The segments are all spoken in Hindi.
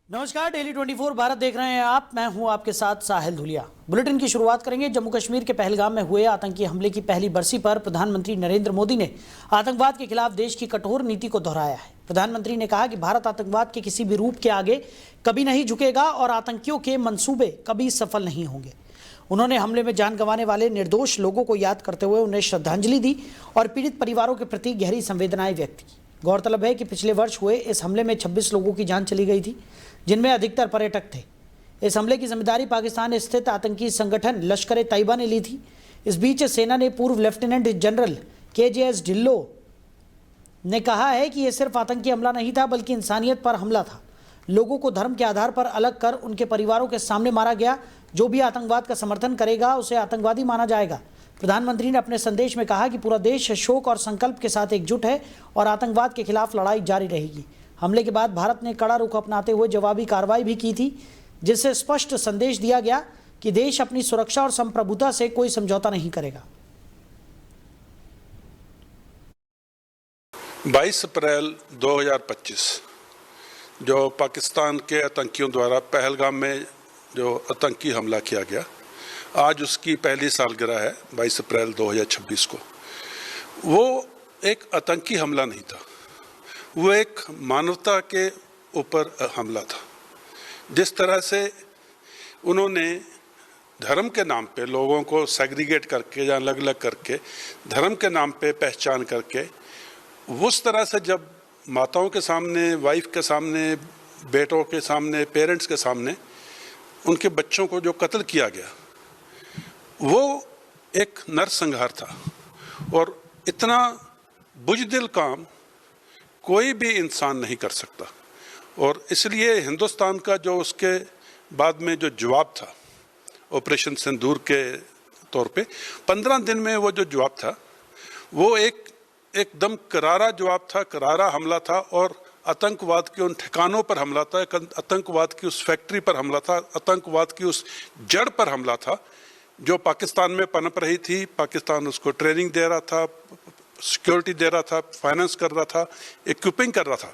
नमस्कार, डेली 24 भारत देख रहे हैं आप। मैं हूं आपके साथ साहिल धुलिया। बुलेटिन की शुरुआत करेंगे जम्मू कश्मीर के पहलगाम में हुए आतंकी हमले की पहली बरसी पर प्रधानमंत्री नरेंद्र मोदी ने आतंकवाद के खिलाफ देश की कठोर नीति को दोहराया है। प्रधानमंत्री ने कहा कि भारत आतंकवाद के किसी भी रूप के आगे कभी नहीं झुकेगा और आतंकियों के मंसूबे कभी सफल नहीं होंगे। उन्होंने हमले में जान गंवाने वाले निर्दोष लोगों को याद करते हुए उन्हें श्रद्धांजलि दी और पीड़ित परिवारों के प्रति गहरी संवेदनाएं व्यक्त की। गौरतलब है कि पिछले वर्ष हुए इस हमले में 26 लोगों की जान चली गई थी, जिनमें अधिकतर पर्यटक थे। इस हमले की जिम्मेदारी पाकिस्तान स्थित आतंकी संगठन लश्कर ए तैयबा ने ली थी। इस बीच सेना ने पूर्व लेफ्टिनेंट जनरल KJS ढिल्लो ने कहा है कि यह सिर्फ आतंकी हमला नहीं था, बल्कि इंसानियत पर हमला था। लोगों को धर्म के आधार पर अलग कर उनके परिवारों के सामने मारा गया। जो भी आतंकवाद का समर्थन करेगा उसे आतंकवादी माना जाएगा। प्रधानमंत्री ने अपने संदेश में कहा कि पूरा देश शोक और संकल्प के साथ एकजुट है और आतंकवाद के खिलाफ लड़ाई जारी रहेगी। हमले के बाद भारत ने कड़ा रुख अपनाते हुए जवाबी कार्रवाई भी की थी, जिससे स्पष्ट संदेश दिया गया कि देश अपनी सुरक्षा और संप्रभुता से कोई समझौता नहीं करेगा। 22 अप्रैल 2025 जो पाकिस्तान के आतंकियों द्वारा पहलगाम में जो आतंकी हमला किया गया, आज उसकी पहली सालगिरह है 22 अप्रैल 2026 को। वो एक आतंकी हमला नहीं था, वो एक मानवता के ऊपर हमला था। जिस तरह से उन्होंने धर्म के नाम पे लोगों को सेग्रीगेट करके या अलग अलग करके धर्म के नाम पे पहचान करके, उस तरह से जब माताओं के सामने, वाइफ के सामने, बेटों के सामने, पेरेंट्स के सामने उनके बच्चों को जो कत्ल किया गया, वो एक नरसंहार था। और इतना बुज़दिल काम कोई भी इंसान नहीं कर सकता। और इसलिए हिंदुस्तान का जो उसके बाद में जो जवाब था ऑपरेशन सिंदूर के तौर पे, 15 दिन में वो जो जवाब था वो एकदम करारा जवाब था, करारा हमला था। और आतंकवाद के उन ठिकानों पर हमला था, आतंकवाद की उस फैक्ट्री पर हमला था, आतंकवाद की उस जड़ पर हमला था जो पाकिस्तान में पनप रही थी। पाकिस्तान उसको ट्रेनिंग दे रहा था, सिक्योरिटी दे रहा था, फाइनेंस कर रहा था, इक्विपिंग कर रहा था।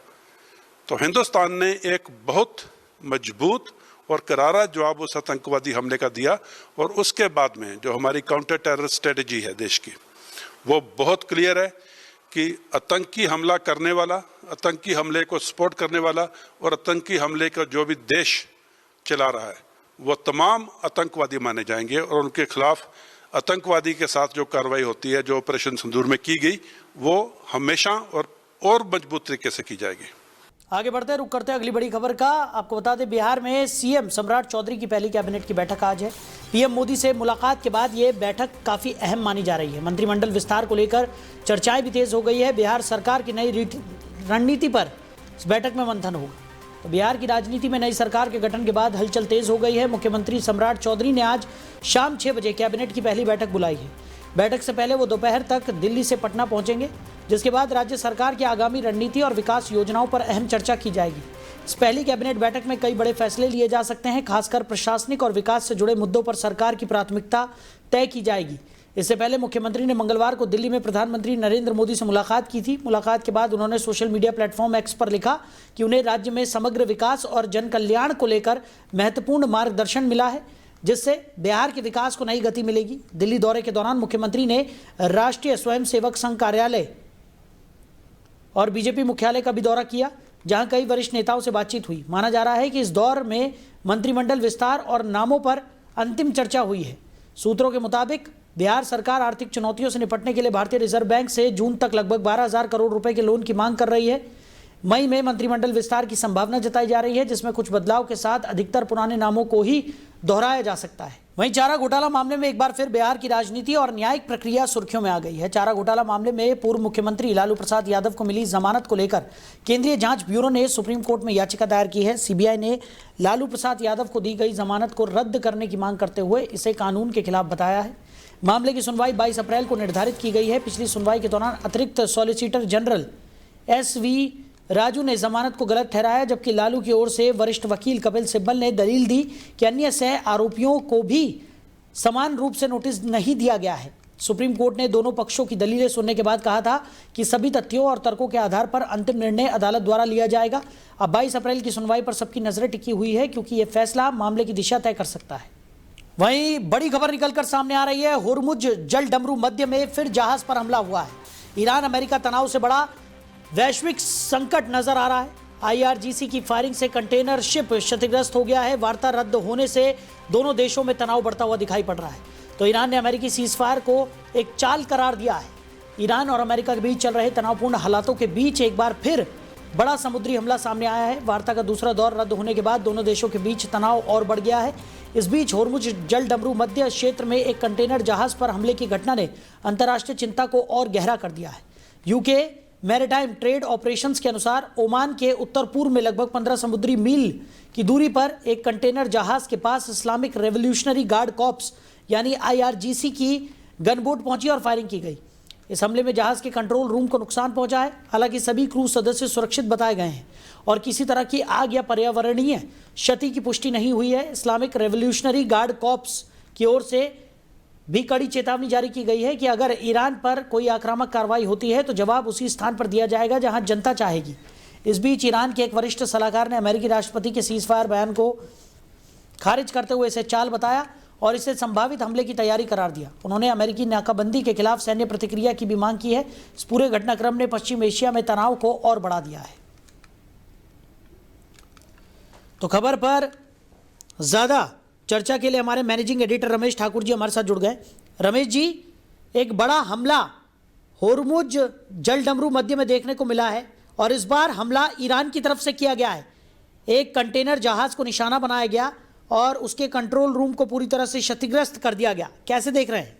तो हिंदुस्तान ने एक बहुत मजबूत और करारा जवाब उस आतंकवादी हमले का दिया। और उसके बाद में जो हमारी काउंटर टेरर स्ट्रेटजी है देश की, वो बहुत क्लियर है कि आतंकी हमला करने वाला, आतंकी हमले को सपोर्ट करने वाला और आतंकी हमले का जो भी देश चला रहा है, वो तमाम आतंकवादी माने जाएंगे। और उनके खिलाफ आतंकवादी के साथ जो कार्रवाई होती है, जो ऑपरेशन सिंदूर में की गई, वो हमेशा और मजबूत तरीके से की जाएगी। आगे बढ़ते रुक करते अगली बड़ी खबर का। आपको बता दें, बिहार में CM सम्राट चौधरी की पहली कैबिनेट की बैठक आज है। PM मोदी से मुलाकात के बाद ये बैठक काफ़ी अहम मानी जा रही है। मंत्रिमंडल विस्तार को लेकर चर्चाएं भी तेज हो गई है। बिहार सरकार की नई रणनीति पर इस बैठक में मंथन होगा। तो बिहार की राजनीति में नई सरकार के गठन के बाद हलचल तेज हो गई है। मुख्यमंत्री सम्राट चौधरी ने आज शाम 6 बजे कैबिनेट की पहली बैठक बुलाई है। बैठक से पहले वो दोपहर तक दिल्ली से पटना पहुंचेंगे, जिसके बाद राज्य सरकार की आगामी रणनीति और विकास योजनाओं पर अहम चर्चा की जाएगी। इस पहली कैबिनेट बैठक में कई बड़े फैसले लिए जा सकते हैं। खासकर प्रशासनिक और विकास से जुड़े मुद्दों पर सरकार की प्राथमिकता तय की जाएगी। इससे पहले मुख्यमंत्री ने मंगलवार को दिल्ली में प्रधानमंत्री नरेंद्र मोदी से मुलाकात की थी। मुलाकात के बाद उन्होंने सोशल मीडिया प्लेटफॉर्म X पर लिखा कि उन्हें राज्य में समग्र विकास और जन कल्याण को लेकर महत्वपूर्ण मार्गदर्शन मिला है, जिससे बिहार के विकास को नई गति मिलेगी। दिल्ली दौरे के दौरान मुख्यमंत्री ने राष्ट्रीय स्वयंसेवक संघ कार्यालय और BJP मुख्यालय का भी दौरा किया, जहां कई वरिष्ठ नेताओं से बातचीत हुई। माना जा रहा है कि इस दौर में मंत्रिमंडल विस्तार और नामों पर अंतिम चर्चा हुई है। सूत्रों के मुताबिक बिहार सरकार आर्थिक चुनौतियों से निपटने के लिए भारतीय रिजर्व बैंक से जून तक लगभग 12,000 करोड़ रुपए के लोन की मांग कर रही है। मई में मंत्रिमंडल विस्तार की संभावना जताई जा रही है, जिसमें कुछ बदलाव के साथ अधिकतर पुराने नामों को ही दोहराया जा सकता है। वहीं चारा घोटाला मामले में एक बार फिर बिहार की राजनीति और न्यायिक प्रक्रिया सुर्खियों में आ गई है। चारा घोटाला मामले में पूर्व मुख्यमंत्री लालू प्रसाद यादव को मिली जमानत को लेकर केंद्रीय जांच ब्यूरो ने सुप्रीम कोर्ट में याचिका दायर की है। CBI ने लालू प्रसाद यादव को दी गई जमानत को रद्द करने की मांग करते हुए इसे कानून के खिलाफ बताया है। मामले की सुनवाई 22 अप्रैल को निर्धारित की गई है। पिछली सुनवाई के दौरान अतिरिक्त सॉलिसिटर जनरल SV राजू ने जमानत को गलत ठहराया, जबकि लालू की ओर से वरिष्ठ वकील कपिल सिब्बल ने दलील दी कि अन्य सह आरोपियों को भी समान रूप से नोटिस नहीं दिया गया है। सुप्रीम कोर्ट ने दोनों पक्षों की दलीलें सुनने के बाद कहा था कि सभी तथ्यों और तर्कों के आधार पर अंतिम निर्णय अदालत द्वारा लिया जाएगा। अब 22 अप्रैल की सुनवाई पर सबकी नजरें टिकी हुई है, क्योंकि यह फैसला मामले की दिशा तय कर सकता है। वहीं बड़ी खबर निकलकर सामने आ रही है, होर्मुज जल डमरू मध्य में फिर जहाज पर हमला हुआ है। ईरान अमेरिका तनाव से बड़ा वैश्विक संकट नजर आ रहा है। IRGC की फायरिंग से कंटेनर शिप क्षतिग्रस्त हो गया है। वार्ता रद्द होने से दोनों देशों में तनाव बढ़ता हुआ दिखाई पड़ रहा है। तो ईरान ने अमेरिकी सीजफायर को एक चाल करार दिया है। ईरान और अमेरिका के बीच चल रहे तनावपूर्ण हालातों के बीच एक बार फिर बड़ा समुद्री हमला सामने आया है। वार्ता का दूसरा दौर रद्द होने के बाद दोनों देशों के बीच तनाव और बढ़ गया है। इस बीच होर्मुज जल डमरू मध्य क्षेत्र में एक कंटेनर जहाज पर हमले की घटना ने अंतर्राष्ट्रीय चिंता को और गहरा कर दिया है। यूके मैरीटाइम ट्रेड ऑपरेशंस के अनुसार ओमान के उत्तर पूर्व में लगभग 15 समुद्री मील की दूरी पर एक कंटेनर जहाज के पास इस्लामिक रेवोल्यूशनरी गार्ड कॉर्प्स यानी IRGC की गनबोट पहुंची और फायरिंग की गई। इस हमले में जहाज के कंट्रोल रूम को नुकसान पहुंचा है। हालांकि सभी क्रू सदस्य सुरक्षित बताए गए हैं और किसी तरह की आग या पर्यावरणीय क्षति की पुष्टि नहीं हुई है। इस्लामिक रेवोल्यूशनरी गार्ड कॉर्प्स की ओर से भी कड़ी चेतावनी जारी की गई है कि अगर ईरान पर कोई आक्रामक कार्रवाई होती है तो जवाब उसी स्थान पर दिया जाएगा जहां जनता चाहेगी। इस बीच ईरान के एक वरिष्ठ सलाहकार ने अमेरिकी राष्ट्रपति के सीजफायर बयान को खारिज करते हुए इसे चाल बताया और इसे संभावित हमले की तैयारी करार दिया। उन्होंने अमेरिकी नाकाबंदी के खिलाफ सैन्य प्रतिक्रिया की भी मांग की है। इस पूरे घटनाक्रम ने पश्चिम एशिया में तनाव को और बढ़ा दिया है। तो खबर पर ज्यादा चर्चा के लिए हमारे मैनेजिंग एडिटर रमेश ठाकुर जी हमारे साथ जुड़ गए। रमेश जी, एक बड़ा हमला होर्मुज जल डमरू मध्य में देखने को मिला है और इस बार हमला ईरान की तरफ से किया गया है। एक कंटेनर जहाज को निशाना बनाया गया और उसके कंट्रोल रूम को पूरी तरह से क्षतिग्रस्त कर दिया गया। कैसे देख रहे हैं?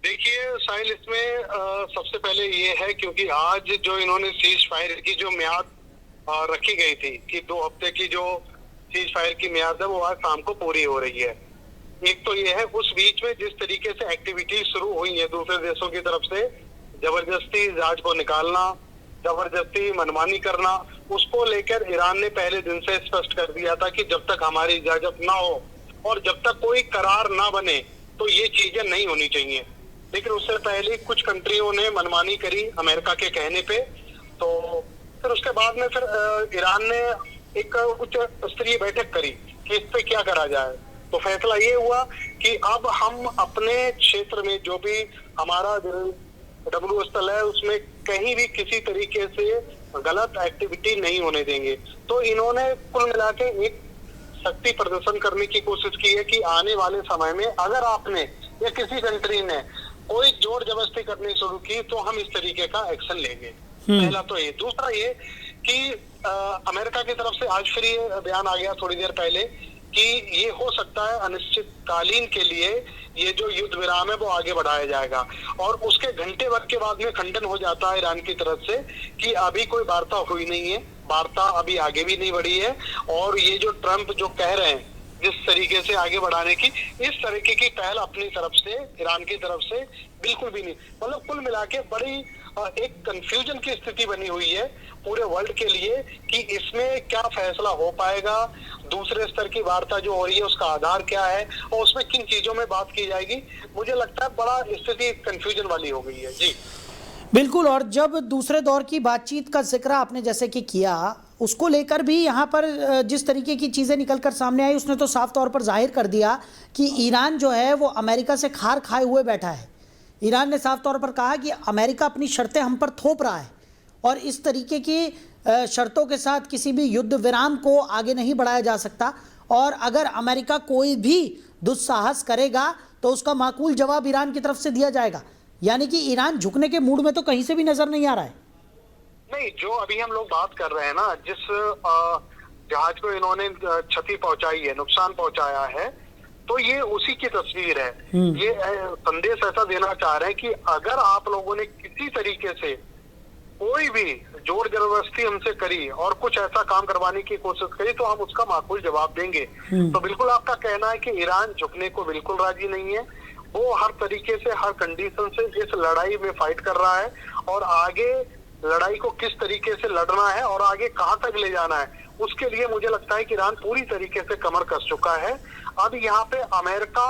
देखिए साहिल, इसमें सबसे पहले ये है क्योंकि आज जो इन्होंने सीज फायर की जो म्याद रखी गई थी कि 2 हफ्ते की जो सीज फायर की म्याद है वो आज शाम को पूरी हो रही है। एक तो ये है, उस बीच में जिस तरीके से एक्टिविटी शुरू हुई है दूसरे देशों की तरफ से, जबरदस्ती जहाज को निकालना, जबरदस्ती मनमानी करना, उसको लेकर ईरान ने पहले दिन से स्पष्ट कर दिया था कि जब तक हमारी इजाजत ना हो और जब तक कोई करार ना बने तो ये चीजें नहीं होनी चाहिए। लेकिन उससे पहले कुछ कंट्रियों ने मनमानी करी अमेरिका के कहने पे, तो फिर उसके बाद में फिर ईरान ने एक उच्च स्तरीय बैठक करी कि इस पे क्या करा जाए। तो फैसला ये हुआ कि अब हम अपने क्षेत्र में जो भी हमारा डब्ल्यू स्थल है उसमें कहीं भी किसी तरीके से गलत एक्टिविटी नहीं होने देंगे। तो इन्होंने कुल मिला के एक शक्ति प्रदर्शन करने की कोशिश की है कि आने वाले समय में अगर आपने या किसी कंट्री ने कोई जोर जबरदस्ती करनी शुरू की तो हम इस तरीके का एक्शन लेंगे। पहला तो ये। दूसरा ये कि अमेरिका की तरफ से आज फिर ये बयान आ गया थोड़ी देर पहले कि ये हो सकता है अनिश्चितकालीन के लिए ये जो युद्ध विराम है वो आगे बढ़ाया जाएगा। और उसके घंटे भर के बाद में खंडन हो जाता है ईरान की तरफ से कि अभी कोई वार्ता हुई नहीं है, वार्ता अभी आगे भी नहीं बढ़ी है। और ये जो ट्रंप जो कह रहे हैं जिस तरीके से आगे बढ़ाने की, इस तरीके की पहल अपनी तरफ से ईरान की तरफ से बिल्कुल भी नहीं। मतलब कुल मिला के बड़ी एक कंफ्यूजन की स्थिति बनी हुई है पूरे वर्ल्ड के लिए कि इसमें क्या फैसला हो पाएगा, दूसरे स्तर की वार्ता जो हो रही है उसका आधार क्या है और उसमें किन चीजों में बात की जाएगी। मुझे लगता है बड़ा स्थिति कंफ्यूजन वाली हो गई है। जी बिल्कुल। और जब दूसरे दौर की बातचीत का जिक्र आपने जैसे कि किया, उसको लेकर भी यहाँ पर जिस तरीके की चीज़ें निकलकर सामने आई उसने तो साफ तौर पर जाहिर कर दिया कि ईरान जो है वो अमेरिका से खार खाए हुए बैठा है। ईरान ने साफ तौर पर कहा कि अमेरिका अपनी शर्तें हम पर थोप रहा है और इस तरीके की शर्तों के साथ किसी भी युद्ध विराम को आगे नहीं बढ़ाया जा सकता। और अगर अमेरिका कोई भी दुस्साहस करेगा तो उसका माकूल जवाब ईरान की तरफ से दिया जाएगा। यानी कि ईरान झुकने के मूड में तो कहीं से भी नजर नहीं आ रहा है। नहीं, जो अभी हम लोग बात कर रहे हैं ना, जिस जहाज को इन्होंने क्षति पहुंचाई है, नुकसान पहुंचाया है, तो ये उसी की तस्वीर है। ये संदेश ऐसा देना चाह रहे हैं कि अगर आप लोगों ने किसी तरीके से कोई भी जोर जबरदस्ती हमसे करी और कुछ ऐसा काम करवाने की कोशिश करी तो हम उसका माकूल जवाब देंगे। तो बिल्कुल आपका कहना है कि ईरान झुकने को बिल्कुल राजी नहीं है। वो हर तरीके से, हर कंडीशन से इस लड़ाई में फाइट कर रहा है और आगे लड़ाई को किस तरीके से लड़ना है और आगे कहां तक ले जाना है, उसके लिए मुझे लगता है कि ईरान पूरी तरीके से कमर कस चुका है। अब यहाँ पे अमेरिका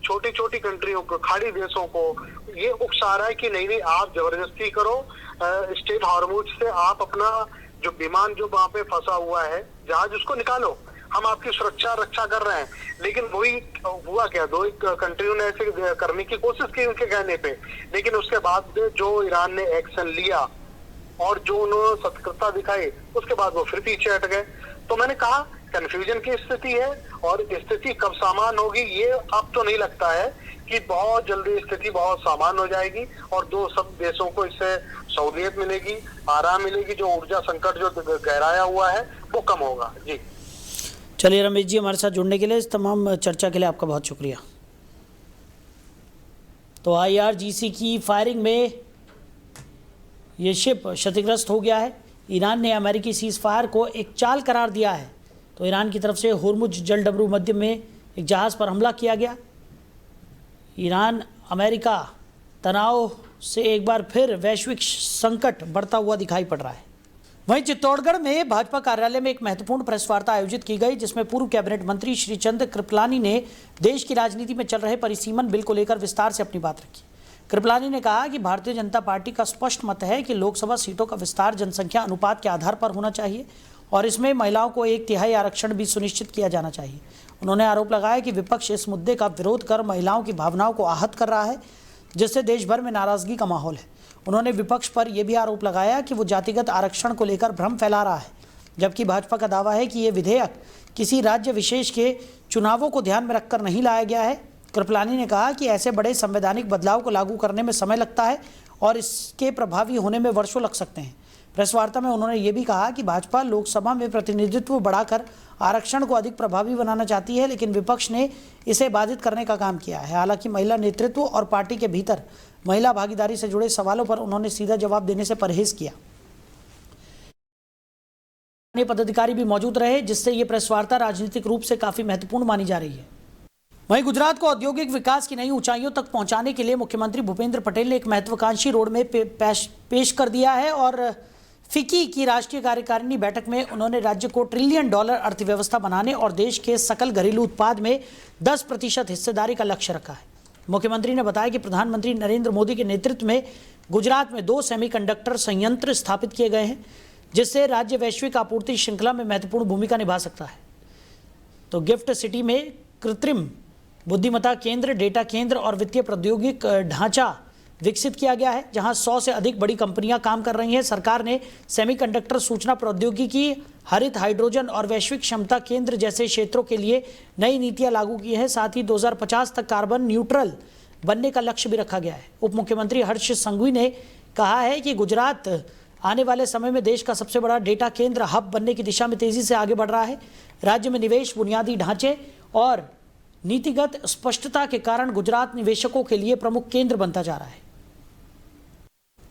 छोटी छोटी कंट्रियों को, खाड़ी देशों को ये उकसा रहा है कि नहीं नहीं आप जबरदस्ती करो, स्टेट हार्मूज से आप अपना जो विमान जो वहां पे फंसा हुआ है जहाज उसको निकालो, हम आपकी सुरक्षा रक्षा कर रहे हैं। लेकिन वही हुआ क्या, दो कंट्रियों ने ऐसे करने की कोशिश की उनके कहने पे, लेकिन उसके बाद जो ईरान ने एक्शन लिया और जो उन्होंने सतर्कता दिखाई उसके बाद वो फिर पीछे हट गए। तो मैंने कहा कंफ्यूजन की स्थिति है और स्थिति कब सामान होगी ये अब तो नहीं लगता है कि बहुत जल्दी स्थिति बहुत सामान हो जाएगी और सब देशों को इससे सहूलियत मिलेगी, आराम मिलेगी, जो ऊर्जा संकट जो गहराया हुआ है वो कम होगा। जी चलिए रमेश जी, हमारे साथ जुड़ने के लिए, इस तमाम चर्चा के लिए आपका बहुत शुक्रिया। तो IRGC की फायरिंग में ये शिप क्षतिग्रस्त हो गया है। ईरान ने अमेरिकी सीज फायर को एक चाल करार दिया है। तो ईरान की तरफ से हुर्मुज जलडमरू मध्य में एक जहाज़ पर हमला किया गया। ईरान अमेरिका तनाव से एक बार फिर वैश्विक संकट बढ़ता हुआ दिखाई पड़ रहा है। वहीं चित्तौड़गढ़ में भाजपा कार्यालय में एक महत्वपूर्ण प्रेस वार्ता आयोजित की गई, जिसमें पूर्व कैबिनेट मंत्री श्रीचंद कृपलानी ने देश की राजनीति में चल रहे परिसीमन बिल को लेकर विस्तार से अपनी बात रखी। कृपलानी ने कहा कि भारतीय जनता पार्टी का स्पष्ट मत है कि लोकसभा सीटों का विस्तार जनसंख्या अनुपात के आधार पर होना चाहिए और इसमें महिलाओं को 1/3 आरक्षण भी सुनिश्चित किया जाना चाहिए। उन्होंने आरोप लगाया कि विपक्ष इस मुद्दे का विरोध कर महिलाओं की भावनाओं को आहत कर रहा है, जिससे देश भर में नाराजगी का माहौल है। उन्होंने विपक्ष पर यह भी आरोप लगाया कि वो जातिगत आरक्षण को लेकर भ्रम फैला रहा है, जबकि भाजपा का दावा है कि ये विधेयक किसी राज्य विशेष के चुनावों को ध्यान में रखकर नहीं लाया गया है। कृपलानी ने कहा कि ऐसे बड़े संवैधानिक बदलाव को लागू करने में समय लगता है और इसके प्रभावी होने में वर्षों लग सकते हैं। प्रेस वार्ता में उन्होंने ये भी कहा कि भाजपा लोकसभा में प्रतिनिधित्व बढ़ाकर आरक्षण को अधिक प्रभावी बनाना चाहती है, लेकिन विपक्ष ने इसे बाधित करने का काम किया है। हालांकि महिला नेतृत्व और पार्टी के भीतर महिला भागीदारी से जुड़े सवालों पर उन्होंने सीधा जवाब देने से परहेज किया। पदाधिकारी भी मौजूद रहे, जिससे ये प्रेस वार्ता राजनीतिक रूप से काफी महत्वपूर्ण मानी जा रही है। वहीं गुजरात को औद्योगिक विकास की नई ऊंचाइयों तक पहुंचाने के लिए मुख्यमंत्री भूपेंद्र पटेल ने एक महत्वाकांक्षी रोड मैप पेश कर दिया है और फिक्की की राष्ट्रीय कार्यकारिणी बैठक में उन्होंने राज्य को $1 ट्रिलियन अर्थव्यवस्था बनाने और देश के सकल घरेलू उत्पाद में 10% हिस्सेदारी का लक्ष्य रखा है। मुख्यमंत्री ने बताया कि प्रधानमंत्री नरेंद्र मोदी के नेतृत्व में गुजरात में 2 सेमीकंडक्टर संयंत्र स्थापित किए गए हैं, जिससे राज्य वैश्विक आपूर्ति श्रृंखला में महत्वपूर्ण भूमिका निभा सकता है। तो गिफ्ट सिटी में कृत्रिम बुद्धिमत्ता केंद्र, डेटा केंद्र और वित्तीय प्रौद्योगिक ढांचा विकसित किया गया है, जहां 100 से अधिक बड़ी कंपनियां काम कर रही हैं। सरकार ने सेमीकंडक्टर, सूचना प्रौद्योगिकी, हरित हाइड्रोजन और वैश्विक क्षमता केंद्र जैसे क्षेत्रों के लिए नई नीतियां लागू की हैं। साथ ही 2050 तक कार्बन न्यूट्रल बनने का लक्ष्य भी रखा गया है। उप मुख्यमंत्री हर्ष संघवी ने कहा है कि गुजरात आने वाले समय में देश का सबसे बड़ा डेटा केंद्र हब बनने की दिशा में तेजी से आगे बढ़ रहा है। राज्य में निवेश, बुनियादी ढांचे और नीतिगत स्पष्टता के कारण गुजरात निवेशकों के लिए प्रमुख केंद्र बनता जा रहा है।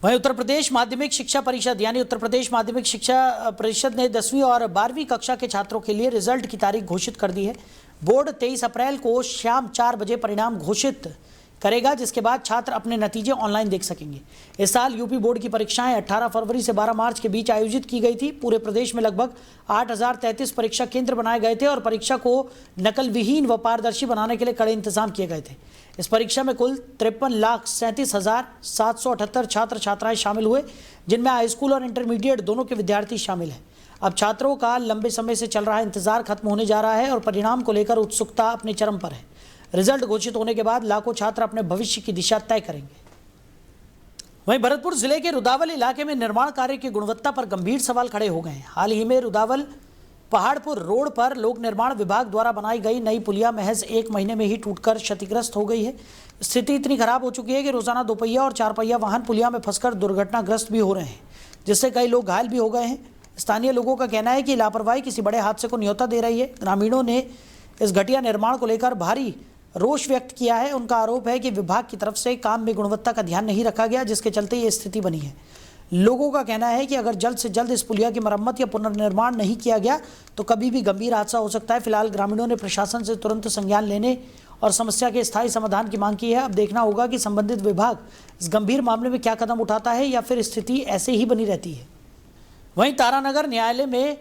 वहीं उत्तर प्रदेश माध्यमिक शिक्षा परिषद यानी उत्तर प्रदेश माध्यमिक शिक्षा परिषद ने 10वीं और 12वीं कक्षा के छात्रों के लिए रिजल्ट की तारीख घोषित कर दी है। बोर्ड 23 अप्रैल को शाम 4 बजे परिणाम घोषित करेगा, जिसके बाद छात्र अपने नतीजे ऑनलाइन देख सकेंगे। इस साल यूपी बोर्ड की परीक्षाएं 18 फरवरी से 12 मार्च के बीच आयोजित की गई थी। पूरे प्रदेश में लगभग 8033 परीक्षा केंद्र बनाए गए थे और परीक्षा को नकल विहीन व पारदर्शी बनाने के लिए कड़े इंतजाम किए गए थे। इस परीक्षा में कुल 53,37,778 छात्र छात्राएं शामिल हुए, जिनमें हाई स्कूल और इंटरमीडिएट दोनों के विद्यार्थी शामिल हैं। अब छात्रों का लंबे समय से चल रहा इंतजार खत्म होने जा रहा है और परिणाम को लेकर उत्सुकता अपने चरम पर है। रिजल्ट घोषित होने के बाद लाखों छात्र अपने भविष्य की दिशा तय करेंगे। वहीं भरतपुर जिले के रुदावल इलाके में निर्माण कार्य की गुणवत्ता पर गंभीर सवाल खड़े हो गए हैं। हाल ही में रुदावल पहाड़पुर रोड पर लोक निर्माण विभाग द्वारा बनाई गई नई पुलिया महज 1 महीने में ही टूटकर क्षतिग्रस्त हो गई है। स्थिति इतनी खराब हो चुकी है कि रोजाना 2 पहिया और 4 पहिया वाहन पुलिया में फंसकर दुर्घटनाग्रस्त भी हो रहे हैं, जिससे कई लोग घायल भी हो गए हैं। स्थानीय लोगों का कहना है कि लापरवाही किसी बड़े हादसे को न्योता दे रही है। ग्रामीणों ने इस घटिया निर्माण को लेकर भारी रोष व्यक्त किया है। उनका आरोप है कि विभाग की तरफ से काम में गुणवत्ता का ध्यान नहीं रखा गया, जिसके चलते ये स्थिति बनी है। लोगों का कहना है कि अगर जल्द से जल्द इस पुलिया की मरम्मत या पुनर्निर्माण नहीं किया गया तो कभी भी गंभीर हादसा हो सकता है। फिलहाल ग्रामीणों ने प्रशासन से तुरंत संज्ञान लेने और समस्या के स्थायी समाधान की मांग की है। अब देखना होगा कि संबंधित विभाग इस गंभीर मामले में क्या कदम उठाता है या फिर स्थिति ऐसे ही बनी रहती है। वहीं तारानगर न्यायालय में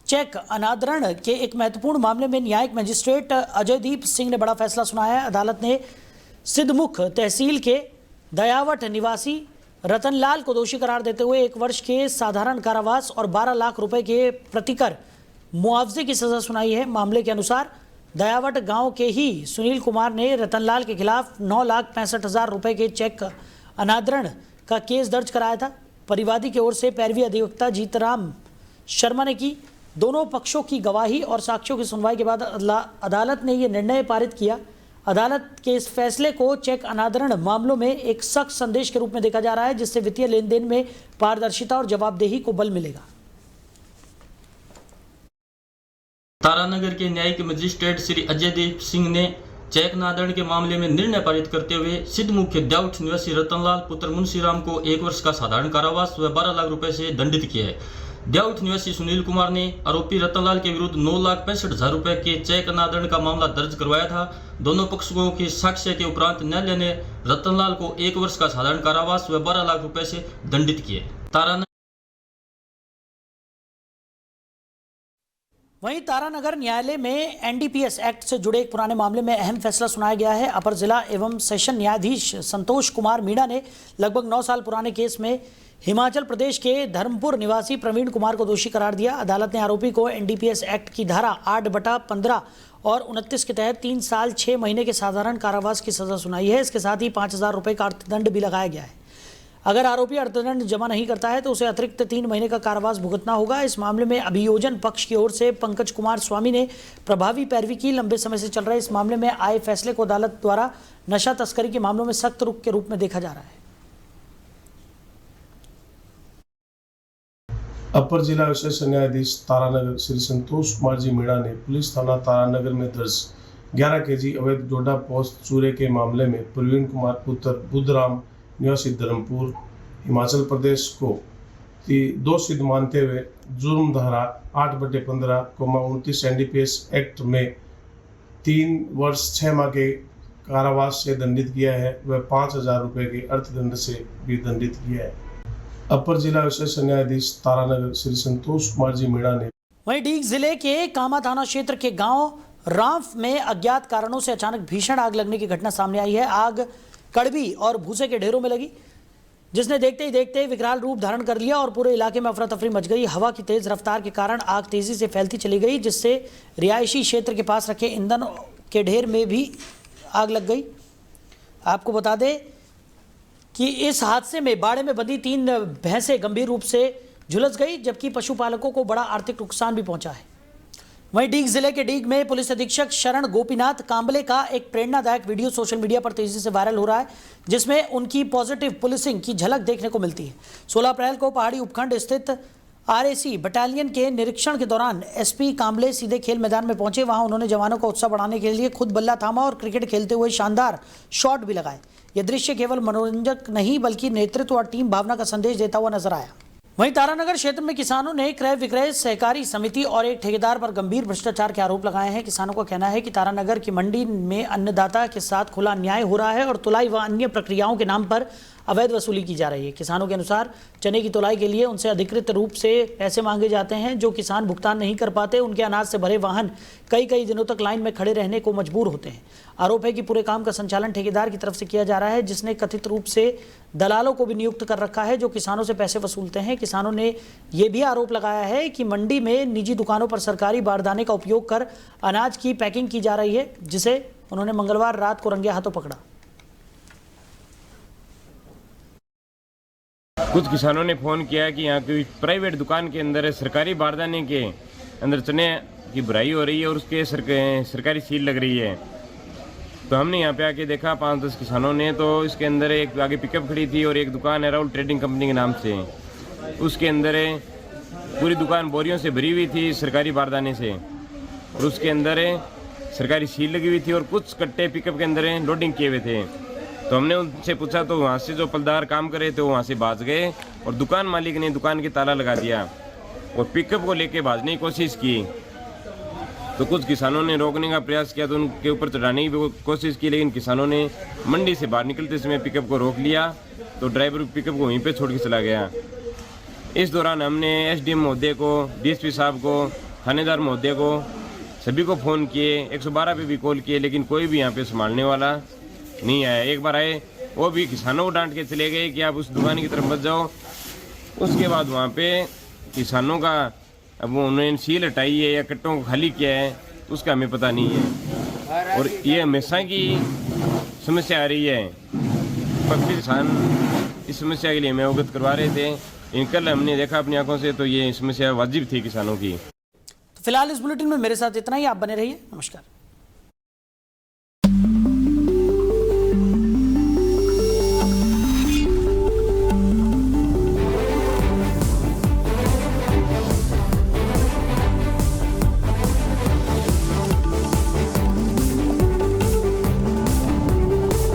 चेक अनादरण के एक महत्वपूर्ण मामले में न्यायिक मजिस्ट्रेट अजयदीप सिंह ने बड़ा फैसला सुनाया है। अदालत ने सिद्धमुख तहसील के दयावट निवासी रतनलाल को दोषी करार देते हुए 1 वर्ष के साधारण कारावास और 12 लाख रुपए के प्रतिकर मुआवजे की सजा सुनाई है। मामले के अनुसार दयावट गांव के ही सुनील कुमार ने रतनलाल के खिलाफ 9,65,000 रुपए के चेक अनादरण का केस दर्ज कराया था। परिवादी की ओर से पैरवी अधिवक्ता जीतराम शर्मा ने की। दोनों पक्षों की गवाही और साक्ष्यों की सुनवाई के बाद अदालत ने यह निर्णय पारित किया। अदालत के इस फैसले को चेक अनादरण मामलों में एक सख्त संदेश के रूप में देखा जा रहा है, जिससे वित्तीय लेन देन में पारदर्शिता और जवाबदेही को बल मिलेगा। तारानगर के न्यायिक मजिस्ट्रेट श्री अजयदीप सिंह ने चेक अनादरण के मामले में निर्णय पारित करते हुए सिद्धमुख के द्यावट निवासी रतनलाल पुत्र मुंशीराम को 1 वर्ष का साधारण कारावास व 12 लाख रुपए से दंडित किया है। द्यावट निवासी सुनील कुमार ने आरोपी रतनलाल के विरुद्ध 9,65,000 रुपए के चेक अनादरण का मामला दर्ज करवाया था। दोनों पक्षों के साक्ष्य के उपरांत न्यायालय ने रतनलाल को 1 वर्ष का साधारण कारावास व 12 लाख रुपए से दंडित किए। वहीं तारानगर न्यायालय में एनडीपीएस एक्ट से जुड़े एक पुराने मामले में अहम फैसला सुनाया गया है। अपर जिला एवं सेशन न्यायाधीश संतोष कुमार मीणा ने लगभग 9 साल पुराने केस में हिमाचल प्रदेश के धर्मपुर निवासी प्रवीण कुमार को दोषी करार दिया। अदालत ने आरोपी को एनडीपीएस एक्ट की धारा 8/15 और 29 के तहत 3 साल 6 महीने के साधारण कारावास की सजा सुनाई है। इसके साथ ही 5,000 रुपये का अर्थदंड भी लगाया गया है। अगर आरोपी अर्थदंड जमा नहीं करता है तो उसे अतिरिक्त 3 महीने का कारावास भुगतना होगा। इस मामले में अभियोजन पक्ष की ओर से पंकज कुमार स्वामी ने प्रभावी पैरवी की। लंबे समय से चल रहे इस मामले में आए फैसले को अदालत द्वारा नशा तस्करी के मामलों में सख्त रुख के रूप में देखा जा रहा है। अपर जिला विशेष न्यायाधीश तारानगर श्री संतोष कुमार जी मीणा ने पुलिस थाना तारानगर में दर्ज 11 केजी अवैध डोडा पोस्ट चूरे के मामले में प्रवीण कुमार पुत्र बुद्धराम निवासी धर्मपुर हिमाचल प्रदेश को दोषी मानते हुए जुर्म धारा 8/15, 29 एनडीपीएस एक्ट में 3 वर्ष 6 माह के कारावास से दंडित किया है व 5,000 रुपये के अर्थदंड से भी दंडित किया है। अपर जिला विशेष न्यायाधीश तारानगर श्री संतोष कुमार जी मीणा ने वहीं डीग जिले के कामा थाना क्षेत्र के गांव रांफ में अज्ञात कारणों से अचानक भीषण आग लगने की घटना सामने आई है। आग कड़वी और भूसे के ढेरों में लगी, जिसने देखते ही देखते विकराल रूप धारण कर लिया और पूरे इलाके में अफरा तफरी मच गई। हवा की तेज रफ्तार के कारण आग तेजी से फैलती चली गई, जिससे रिहायशी क्षेत्र के पास रखे ईंधन के ढेर में भी आग लग गई। आपको बता दें कि इस हादसे में बाड़े में बंधी 3 भैंसें गंभीर रूप से झुलस गई, जबकि पशुपालकों को बड़ा आर्थिक नुकसान भी पहुंचा है। वहीं डीग जिले के डीग में पुलिस अधीक्षक शरण गोपीनाथ कांबले का एक प्रेरणादायक वीडियो सोशल मीडिया पर तेजी से वायरल हो रहा है, जिसमें उनकी पॉजिटिव पुलिसिंग की झलक देखने को मिलती है। 16 अप्रैल को पहाड़ी उपखंड स्थित आरएसी बटालियन के निरीक्षण के दौरान एसपी कांबले सीधे खेल मैदान में पहुंचे। वहां उन्होंने जवानों का उत्साह बढ़ाने के लिए खुद बल्ला थामा और क्रिकेट खेलते हुए शानदार शॉट भी लगाए। यह दृश्य केवल मनोरंजक नहीं बल्कि नेतृत्व और टीम भावना का संदेश देता हुआ नजर आया। वहीं तारानगर क्षेत्र में किसानों ने क्रय विक्रय सहकारी समिति और एक ठेकेदार पर गंभीर भ्रष्टाचार के आरोप लगाए हैं। किसानों का कहना है कि तारानगर की मंडी में अन्नदाता के साथ खुला अन्याय हो रहा है और तुलाई व अन्य प्रक्रियाओं के नाम पर अवैध वसूली की जा रही है। किसानों के अनुसार चने की तुलाई के लिए उनसे अधिकृत रूप से पैसे मांगे जाते हैं, जो किसान भुगतान नहीं कर पाते। उनके अनाज से भरे वाहन कई दिनों तक लाइन में खड़े रहने को मजबूर होते हैं। आरोप है कि पूरे काम का संचालन ठेकेदार की तरफ से किया जा रहा है, जिसने कथित रूप से दलालों को भी नियुक्त कर रखा है, जो किसानों से पैसे वसूलते हैं। किसानों ने यह भी आरोप लगाया है कि मंडी में निजी दुकानों पर सरकारी बारदाने का उपयोग कर अनाज की पैकिंग की जा रही है, जिसे उन्होंने मंगलवार रात को रंगे हाथों पकड़ा। कुछ किसानों ने फ़ोन किया कि यहाँ कोई प्राइवेट दुकान के अंदर सरकारी बारदाने के अंदर चने की बुराई हो रही है और उसके सरकारी सील लग रही है। तो हमने यहाँ पे आके देखा 5-10 किसानों ने, तो इसके अंदर एक आगे पिकअप खड़ी थी और एक दुकान है राहुल ट्रेडिंग कंपनी के नाम से। उसके अंदर पूरी दुकान बोरियों से भरी हुई थी सरकारी बारदाने से और उसके अंदर सरकारी सील लगी हुई थी और कुछ कट्टे पिकअप के अंदर लोडिंग किए हुए थे। तो हमने उनसे पूछा तो वहाँ से जो पलदार काम कर रहे थे वो वहाँ से भाग गए और दुकान मालिक ने दुकान की ताला लगा दिया और पिकअप को लेके भागने की कोशिश की। तो कुछ किसानों ने रोकने का प्रयास किया, तो उनके ऊपर चढ़ाने की कोशिश की, लेकिन किसानों ने मंडी से बाहर निकलते समय पिकअप को रोक लिया। तो ड्राइवर पिकअप को वहीं पे छोड़ के चला गया। इस दौरान हमने एसडीएम महोदय को, डीएसपी साहब को, थानेदार महोदय को, सभी को फ़ोन किए, 112 पे भी कॉल किए, लेकिन कोई भी यहाँ पे संभालने वाला नहीं आया। एक बार आए, वो भी किसानों को डांट के चले गए कि आप उस दुकान की तरफ मत जाओ। उसके बाद वहाँ पे किसानों का, अब वो उन्होंने सील हटाई है या कट्टों को खाली किया है उसका हमें पता नहीं है। और ये हमेशा की समस्या आ रही है। पक्षी किसान इस समस्या के लिए हमें अवगत करवा रहे थे। कल हमने देखा अपनी आंखों से, तो ये समस्या वाजिब थी किसानों की। तो फिलहाल इस बुलेटिन में मेरे साथ इतना ही। आप बने रहिए। नमस्कार।